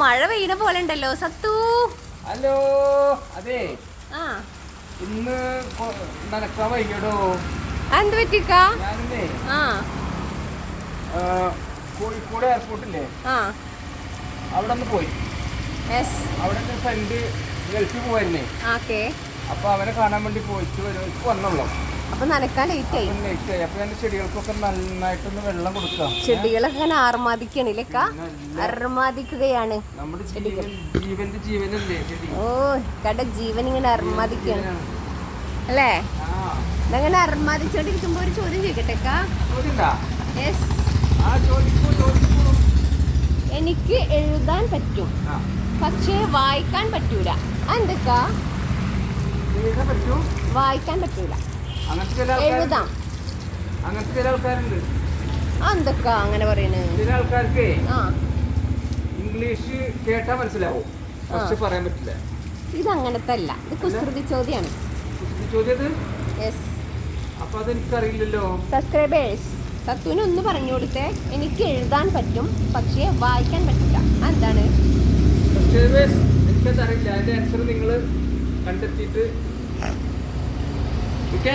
മഴ പെയ്യുന്ന പോലെ ഉണ്ടല്ലോ സത്തു. ഹലോ. അതെ ആ ഇന്ന് നടക്കാൻ വൈകിയോ? എന്ത് പറ്റിക്കാ? ഞാനിന്നേ ആ കോഴിക്കോട് എയർപോർട്ടില്ലേ, ആ അവിടെ ഒന്ന് പോയി. യെസ്. അവിടെ എൻ്റെ ഫ്രണ്ട് ഗൾഫിൽ പോയിരുന്നേ. ഓക്കെ. അപ്പോൾ അവനെ കാണാൻ വേണ്ടി പോയിട്ട് വന്നുള്ളൂ. അപ്പൊ നനക്കാൻ ലേറ്റ് ആയി. അപ്പോൾ എൻ്റെ ചെടികൾക്കൊക്കെ നന്നായിട്ടൊന്ന് വെള്ളം കൊടുക്കാം. ചെടികളൊക്കെ ഇങ്ങനെ ആർമാദിക്കണില്ലേക്കാ? അർമാദിക്കുകയാണ് നമ്മുടെ ജീവന്റെ ജീവനല്ലേ ചെടി. ഓ കട ജീവൻ ഇങ്ങനെ അർമാദിക്കാണ് അല്ലേ? ഇതങ്ങനെ അർമാദിച്ചോണ്ടിരിക്കുമ്പോ ഒരു ചോദ്യം ചോദിക്കട്ടേക്കാ? യെസ്. എനിക്ക് എഴുതാൻ പറ്റും, പക്ഷേ വായിക്കാൻ പറ്റൂല. എന്തൊക്കാ? വായിക്കാൻ പറ്റൂല, എഴുതാം. അങ്ങനത്തെ ചില ആൾക്കാരുണ്ട്. എന്തൊക്കാ അങ്ങനെ പറയുന്നത്? ചില ആൾക്കാർക്ക് ആ ഇംഗ്ലീഷ് കേട്ടാ മനസ്സിലാവും, പക്ഷെ പറയാൻ പറ്റില്ല. ഇത് അങ്ങനത്തെ അല്ല, ഇത് കുസൃതി ചോദ്യാണ്. ചോദ്യത്. യെസ്. അപ്പൊ അതെനിക്കറിയില്ലല്ലോ. സബ്സ്ക്രൈബേഴ്സ്, സത്തുവിന് ഒന്ന് പറഞ്ഞു കൊടുത്തേ. എനിക്ക് എഴുതാൻ പറ്റും, പക്ഷേ വായിക്കാൻ പറ്റില്ല. എന്താണ്? സബ്സ്ക്രൈബേഴ്സ്, എനിക്കതറിയില്ല. അതിന്റെ ആൻസർ നിങ്ങൾ കണ്ടെത്തിയിട്ട് ഓക്കെ.